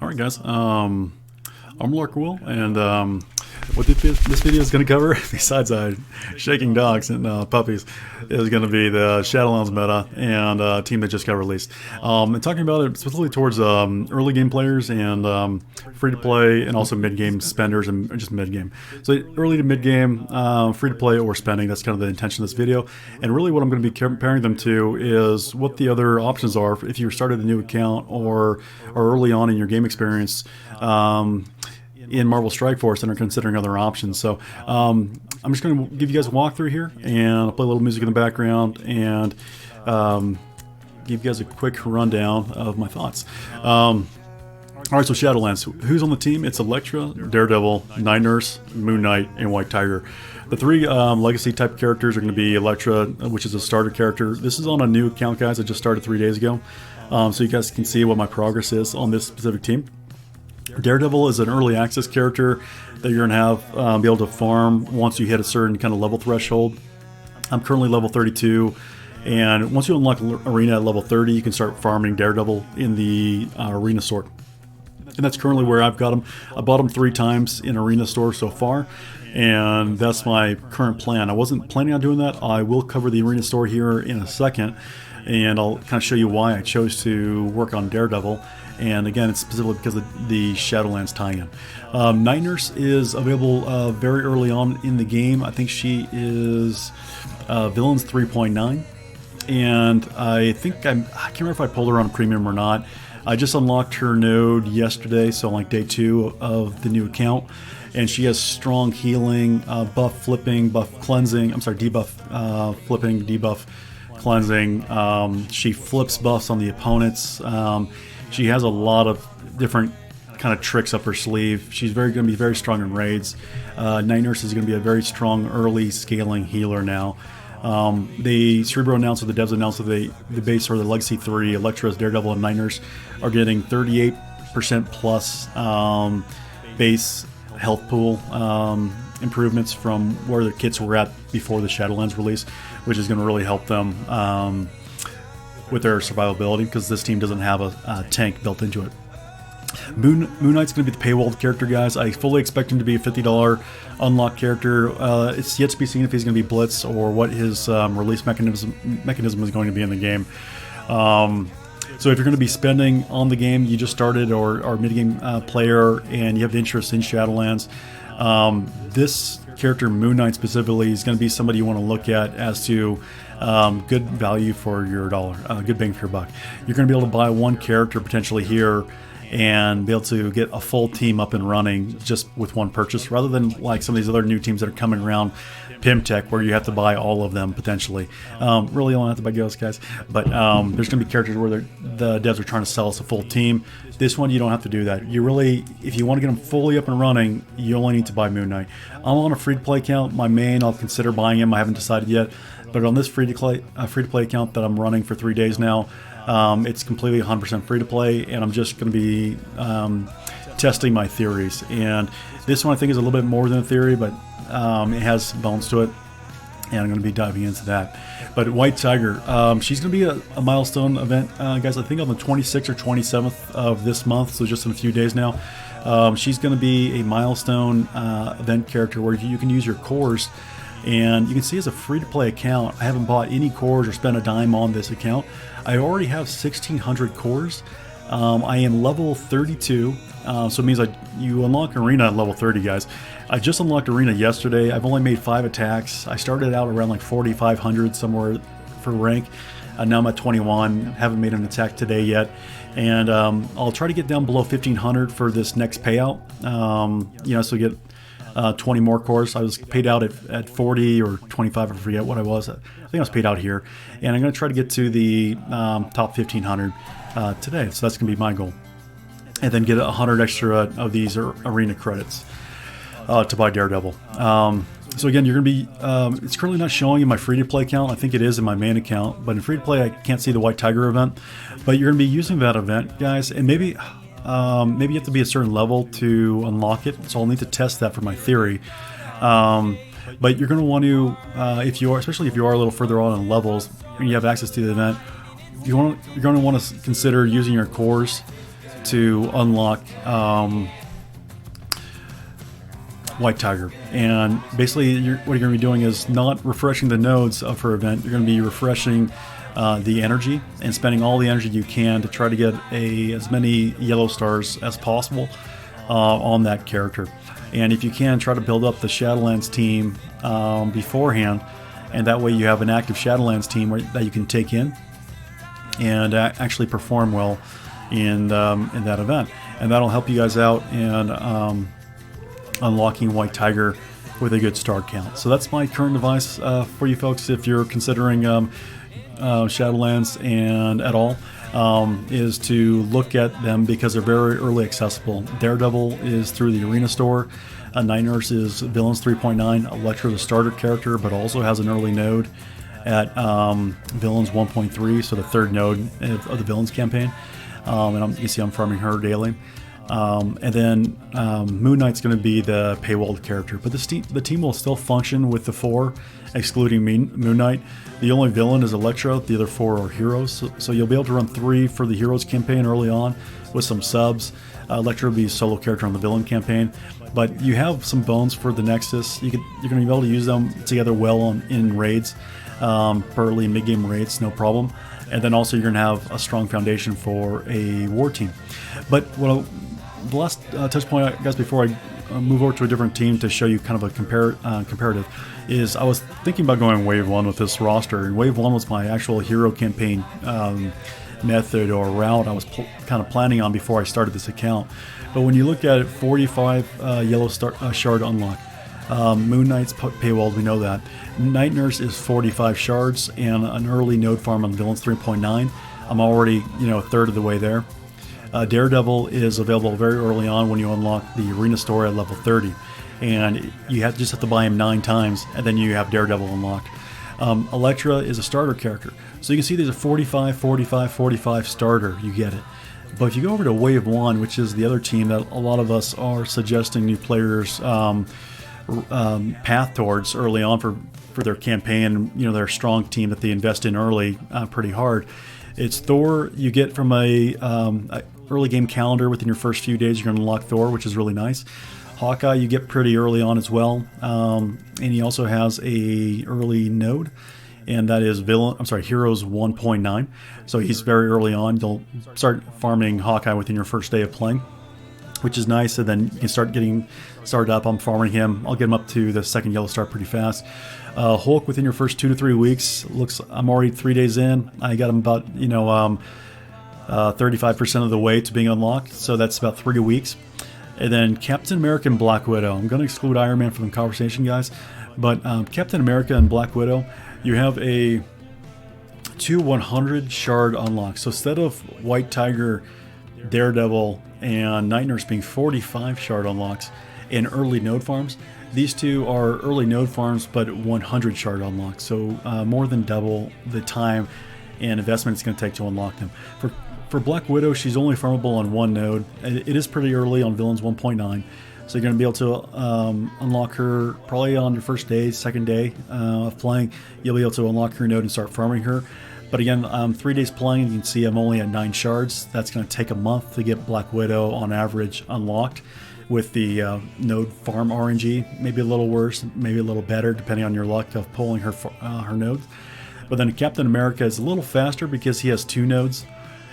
All right, guys. I'm Lark Wyll, and what this video is going to cover, besides shaking dogs and puppies, is going to be the Shadowlands meta and a team that just got released. And talking about it specifically towards early game players and free to play, and also mid game spenders and just mid game. So early to mid game, free to play or spending. That's kind of the intention of this video. And really, what I'm going to be comparing them to is what the other options are if you started a new account or early on in your game experience. In Marvel Strike Force and are considering other options. So I'm just going to give you guys a walkthrough here, and I'll play a little music in the background and give you guys a quick rundown of my thoughts. All right, so Shadowlands. Who's on the team? It's Elektra, Daredevil, Night Nurse, Moon Knight, and White Tiger. The three legacy type characters are going to be Elektra, which is a starter character. This is on a new account, guys. I just started 3 days ago. So you guys can see what my progress is on this specific team. Daredevil is an early access character that you're going to have be able to farm once you hit a certain kind of level threshold. I'm currently level 32, and once you unlock Arena at level 30, you can start farming Daredevil in the Arena store. And that's currently where I've got him. I bought him 3 times in Arena store so far, and that's my current plan. I wasn't planning on doing that. I will cover the Arena store here in a second, and I'll kind of show you why I chose to work on Daredevil. And again, it's specifically because of the Shadowlands tie-in. Night Nurse is available very early on in the game. I think she is Villains 3.9. And I think I can't remember if I pulled her on premium or not. I just unlocked her node yesterday, so like day 2 of the new account. And she has strong healing, buff flipping, buff cleansing. I'm sorry, debuff flipping, debuff cleansing. She flips buffs on the opponents. She has a lot of different kind of tricks up her sleeve. She's going to be very strong in raids. Night Nurse is going to be a very strong early scaling healer now. The Cerebro announced, the devs announced that the base or the Legacy 3, Elektra, Daredevil, and Night Nurse are getting 38% plus base health pool improvements from where their kits were at before the Shadowlands release, which is going to really help them with their survivability, because this team doesn't have a tank built into it. Moon Knight's going to be the paywalled character, guys. I fully expect him to be a $50 unlock character. It's yet to be seen if he's going to be blitz or what his release mechanism is going to be in the game. So if you're going to be spending on the game you just started, or mid-game player, and you have interest in Shadowlands, this character, Moon Knight specifically, is going to be somebody you want to look at as to good value for your dollar, good bang for your buck. You're going to be able to buy one character potentially here and be able to get a full team up and running just with one purchase, rather than like some of these other new teams that are coming around, Pimtech, where you have to buy all of them potentially. Really only have to buy ghosts, guys, but there's going to be characters where the devs are trying to sell us a full team. This one, you don't have to do that. You really, if you want to get them fully up and running, you only need to buy Moon Knight. I'm on a free-to-play account. My main, I'll consider buying him. I haven't decided yet, but on this free-to-play account that I'm running for 3 days now, it's completely 100% free-to-play, and I'm just going to be testing my theories. And this one I think is a little bit more than a theory, but it has bones to it, and I'm going to be diving into that. But White Tiger, she's going to be a milestone event, guys. I think on the 26th or 27th of this month, so just in a few days now. She's going to be a milestone event character where you can use your cores. And you can see, as a free-to-play account, I haven't bought any cores or spent a dime on this account. I already have 1,600 cores. I am level 32, so it means you unlock Arena at level 30, guys. I just unlocked Arena yesterday. I've only made 5 attacks. I started out around like 4,500 somewhere for rank. Now I'm at 21. Haven't made an attack today yet. And I'll try to get down below 1,500 for this next payout. So get 20 more cores. I was paid out at 40 or 25, I forget what I was. I think I was paid out here, and I'm going to try to get to the top 1,500 today, so that's going to be my goal, and then get 100 extra of these Arena credits to buy Daredevil. So again, you're going to be, it's currently not showing in my free-to-play account. I think it is in my main account, but in free-to-play I can't see the White Tiger event, but you're going to be using that event, guys, and maybe you have to be a certain level to unlock it, so I'll need to test that for my theory. But you're going to want to, especially if you are a little further on in levels and you have access to the event, you're going to want to consider using your cores to unlock White Tiger. And basically what you're going to be doing is not refreshing the nodes of her event. You're going to be refreshing the energy and spending all the energy you can to try to get as many yellow stars as possible on that character. And if you can, try to build up the Shadowlands team beforehand, and that way you have an active Shadowlands team that you can take in and actually perform well in that event. And that'll help you guys out in unlocking White Tiger with a good star count. So that's my current advice for you folks if you're considering Shadowlands and at all, is to look at them because they're very early accessible. Daredevil is through the Arena Store. Night Nurse is Villains 3.9. Elektra, the starter character, but also has an early node at Villains 1.3, so the third node of the Villains campaign. And you see I'm farming her daily. And then Moon Knight's going to be the paywalled character, but the team will still function with the 4, excluding Moon Knight. The only villain is Elektra. The other 4 are heroes, so you'll be able to run 3 for the heroes campaign early on with some subs. Elektra will be a solo character on the villain campaign, but you have some bones for the Nexus. You're going to be able to use them together well in raids, early and mid-game raids, no problem. And then also you're going to have a strong foundation for a war team. But the last touch point, guys, before I move over to a different team to show you kind of a comparative, is I was thinking about going Wave 1 with this roster, and Wave 1 was my actual hero campaign method or route I was kind of planning on before I started this account. But when you look at it, 45 yellow shard unlock. Moon Knight's paywalled, we know that. Night Nurse is 45 shards and an early node farm on Villains 3.9. I'm already, a third of the way there. Daredevil is available very early on when you unlock the Arena Store at level 30. And you just have to buy him 9 times, and then you have Daredevil unlocked. Elektra is a starter character. So you can see there's a 45, 45, 45 starter. You get it. But if you go over to Wave 1, which is the other team that a lot of us are suggesting new players path towards early on for their campaign, their strong team that they invest in early pretty hard. It's Thor. You get from a early game calendar within your first few days. You're going to unlock Thor, which is really nice. Hawkeye you get pretty early on as well, and he also has a early node, and that is Heroes 1.9. So he's very early on. You'll start farming Hawkeye within your first day of playing, which is nice. And then you can start getting started up. I'm farming him. I'll get him up to the second yellow star pretty fast. Hulk within your first 2 to 3 weeks. I'm already 3 days in. I got him about 35% of the way to being unlocked. So that's about 3 weeks. And then Captain America and Black Widow. I'm going to exclude Iron Man from the conversation, guys. But Captain America and Black Widow, you have a 2 100 shard unlocks. So instead of White Tiger, Daredevil, and Night Nurse being 45 shard unlocks in early node farms, these two are early node farms but 100 shard unlocks. So more than double the time and investment it's going to take to unlock them. For Black Widow, she's only farmable on 1 node. It is pretty early on Villains 1.9. So you're going to be able to unlock her probably on your first day, second day of playing. You'll be able to unlock her node and start farming her. But again, 3 days playing, you can see I'm only at 9 shards. That's going to take a month to get Black Widow on average unlocked with the node farm RNG. Maybe a little worse, maybe a little better, depending on your luck of pulling her nodes. But then Captain America is a little faster because he has 2 nodes.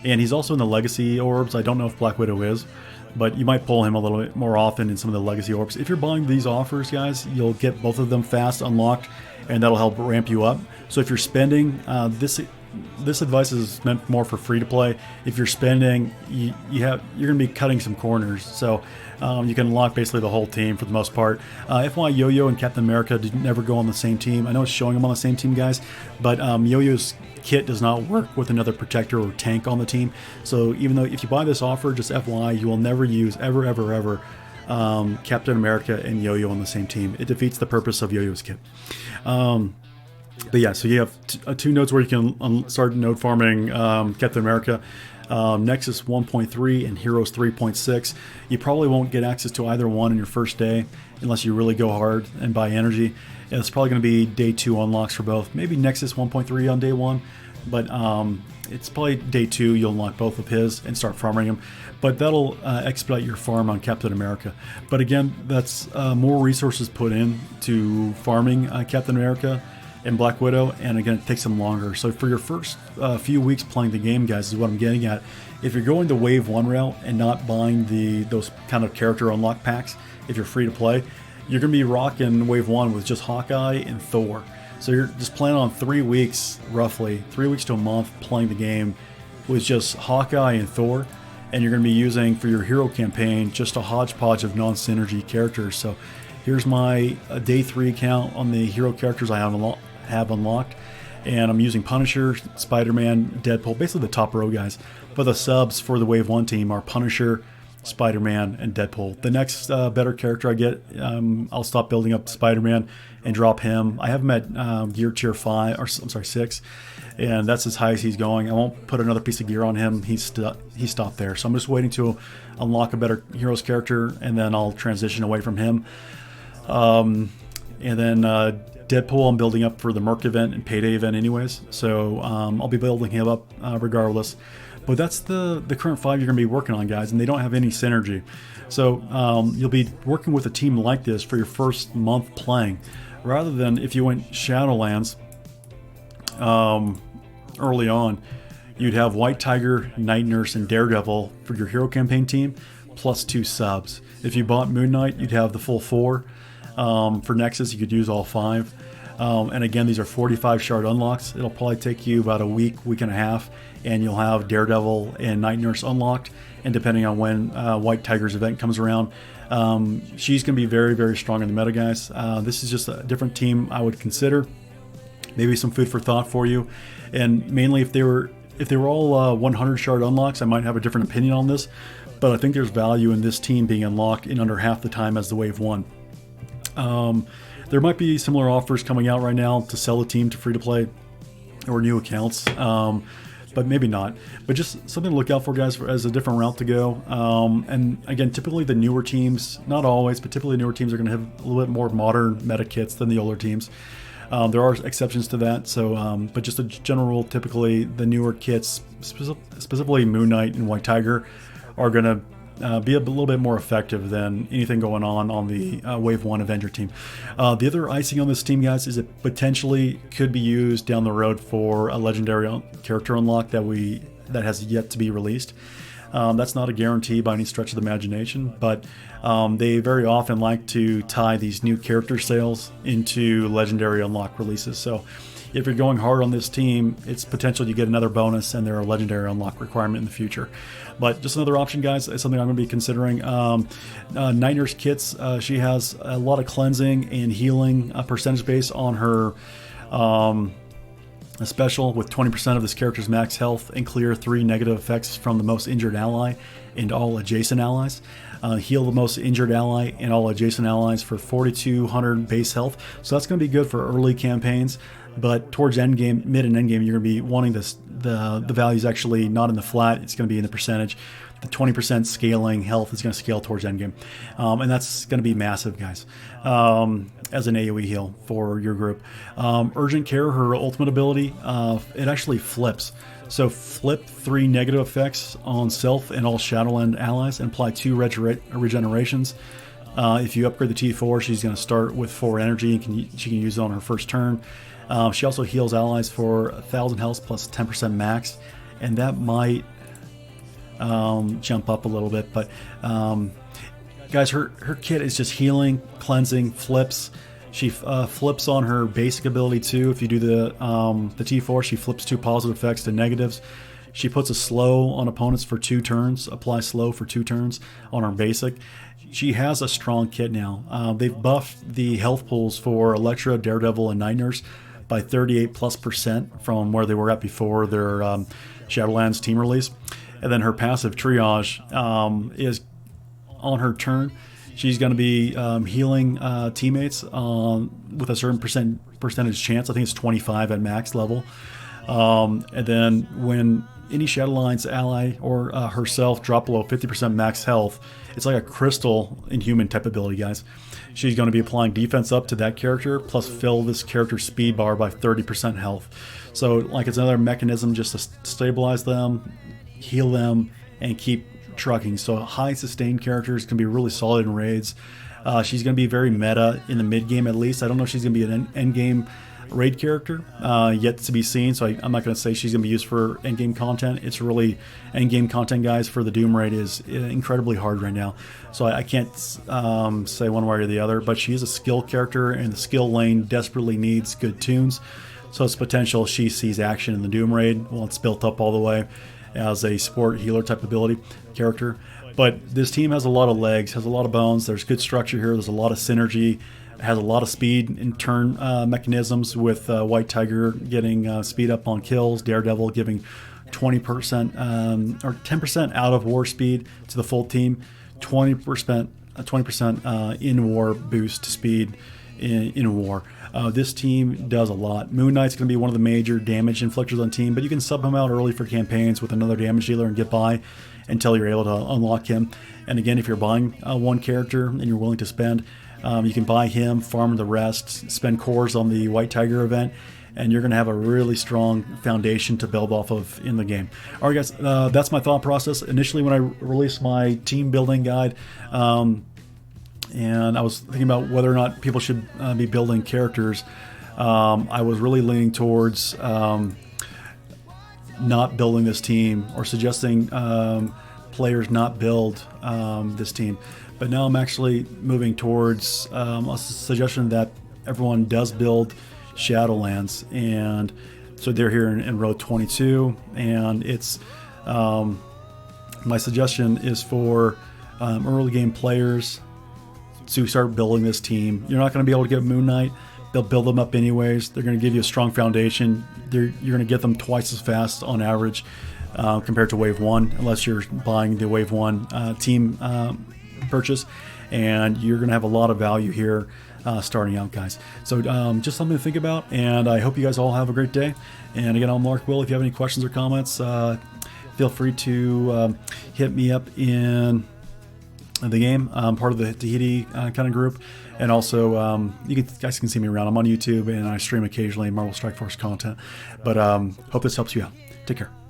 And he's also in the Legacy Orbs. I don't know if Black Widow is, but you might pull him a little bit more often in some of the Legacy Orbs. If you're buying these offers, guys, you'll get both of them fast unlocked, and that'll help ramp you up. So if you're spending, this advice is meant more for free to play. If you're spending, you're going to be cutting some corners. So you can unlock basically the whole team for the most part. FY Yo-Yo and Captain America did never go on the same team. I know it's showing them on the same team, guys, but Yo-Yo's kit does not work with another protector or tank on the team. So even though if you buy this offer, just FYI, you will never use ever Captain America and Yo-Yo on the same team. It defeats the purpose of Yo-Yo's kit. But yeah, so you have 2 nodes where you can start node farming Captain America. Nexus 1.3 and Heroes 3.6. You probably won't get access to either one in your first day unless you really go hard and buy energy. It's probably going to be day 2 unlocks for both. Maybe Nexus 1.3 on day 1, but it's probably day 2 you'll unlock both of his and start farming him, but that'll expedite your farm on Captain America. But again, that's more resources put in to farming Captain America and Black Widow, and again, it takes them longer. So for your first few weeks playing the game, guys, is what I'm getting at. If you're going the Wave 1 route and not buying those kind of character unlock packs, if you're free to play, you're going to be rocking Wave 1 with just Hawkeye and Thor. So you're just planning on 3 weeks, roughly, 3 weeks to a month playing the game with just Hawkeye and Thor, and you're going to be using, for your hero campaign, just a hodgepodge of non-synergy characters. So here's my day 3 count on the hero characters I have unlocked, and I'm using Punisher, Spider-Man, Deadpool, basically the top row guys. But the subs for the Wave 1 team are Punisher, Spider-Man, and Deadpool. The next better character I get, I'll stop building up Spider-Man and drop him. I have him at gear tier 5, or I'm sorry, 6, and that's as high as he's going. I won't put another piece of gear on him. He stopped there. So I'm just waiting to unlock a better heroes character, and then I'll transition away from him. And then Deadpool I'm building up for the Merc event and Payday event anyways, so I'll be building him up regardless. But that's the current 5 you're going to be working on, guys, and they don't have any synergy. So you'll be working with a team like this for your first month playing, rather than if you went Shadowlands early on, you'd have White Tiger, Night Nurse, and Daredevil for your hero campaign team, plus 2 subs. If you bought Moon Knight, you'd have the full 4. For Nexus, you could use all 5. And again, these are 45 shard unlocks. It'll probably take you about a week and a half, and you'll have Daredevil and Night Nurse unlocked. And depending on when White Tiger's event comes around, she's going to be very, very strong in the meta, guys. This is just a different team I would consider. Maybe some food for thought for you. And mainly if they were all 100 shard unlocks, I might have a different opinion on this. But I think there's value in this team being unlocked in under half the time as the Wave 1. There might be similar offers coming out right now to sell a team to free-to-play or new accounts, but maybe not. But just something to look out for, guys, as a different route to go. And again, typically the newer teams, not always, but typically newer teams are going to have a little bit more modern meta kits than the older teams. There are exceptions to that, so but just a general rule, typically the newer kits, specifically Moon Knight and White Tiger, are going to be a little bit more effective than anything going on the Wave 1 Avenger team. The other icing on this team, guys, is it potentially could be used down the road for a legendary character unlock that has yet to be released. That's not a guarantee by any stretch of the imagination, but they very often like to tie these new character sales into legendary unlock releases. So if you're going hard on this team, it's potential you get another bonus and there are legendary unlock requirement in the future. But just another option, guys, is something I'm going to be considering. Night Nurse kits, she has a lot of cleansing and healing percentage base on her special, with 20% of this character's max health and clear 3 negative effects from the most injured ally and all adjacent allies. Heal the most injured ally and all adjacent allies for 4,200 base health. So that's going to be good for early campaigns. But towards endgame, mid and endgame, you're going to be wanting the values actually not in the flat. It's going to be in the percentage. The 20% scaling health is going to scale towards endgame. And that's going to be massive, guys, as an AoE heal for your group. Urgent Care, her ultimate ability, it actually flips. So flip 3 negative effects on self and all Shadowland allies and apply 2 regenerations. If you upgrade the T4, she's going to start with 4 energy and she can use it on her first turn. She also heals allies for 1,000 health plus 10% max, and that might jump up a little bit. But guys, her kit is just healing, cleansing, flips. She flips on her basic ability too. If you do the T4, she flips 2 positive effects to negatives. She puts a slow on opponents for 2 turns, apply slow for 2 turns on her basic. She has a strong kit now. They've buffed the health pools for Elektra, Daredevil, and Night Nurse by 38+% from where they were at before their Shadowlands team release. And then her passive triage is on her turn. She's going to be healing teammates with a certain percentage chance. I think it's 25 at max level. And then when any Shadowlands ally or herself drop below 50% max health, it's like a crystal inhuman type ability, guys. She's going to be applying defense up to that character, plus fill this character's speed bar by 30% health. So like it's another mechanism just to stabilize them, heal them, and keep trucking. So high sustained characters can be really solid in raids. She's going to be very meta in the mid game at least. I don't know if she's going to be an end game raid character, yet to be seen, so I'm not going to say she's going to be used for end game content. It's really end game content, guys, for the Doom raid is incredibly hard right now, so I can't say one way or the other, but she is a skill character, and the skill lane desperately needs good tunes, so it's potential she sees action in the Doom raid. Well, it's built up all the way as a support healer type ability character, but this team has a lot of legs, has a lot of bones. There's good structure here, there's a lot of synergy, has a lot of speed and turn mechanisms, with White Tiger getting speed up on kills, Daredevil giving 20% or 10% out of war speed to the full team, 20% in war boost to speed in war. This team does a lot. Moon Knight's going to be one of the major damage inflictors on the team, but you can sub him out early for campaigns with another damage dealer and get by until you're able to unlock him. And again, if you're buying one character and you're willing to spend, you can buy him, farm the rest, spend cores on the White Tiger event, and you're going to have a really strong foundation to build off of in the game. All right, guys, that's my thought process. Initially, when I released my team building guide, and I was thinking about whether or not people should be building characters, I was really leaning towards not building this team, or suggesting players not build this team. But now I'm actually moving towards a suggestion that everyone does build Shadowlands, and so they're here in row 22, and it's my suggestion is for early game players to start building this team. You're not going to be able to get Moon Knight. They'll build them up anyways. They're going to give you a strong foundation. You're going to get them twice as fast on average compared to Wave 1, unless you're buying the Wave 1 team purchase, and you're going to have a lot of value here starting out, guys. So just something to think about, and I hope you guys all have a great day. And again, I'm Lark Wyll. If you have any questions or comments, feel free to hit me up in the game. I'm part of the Tahiti kind of group, and also you guys can see me around. I'm on YouTube, and I stream occasionally Marvel Strike Force content, but hope this helps you out. Take care.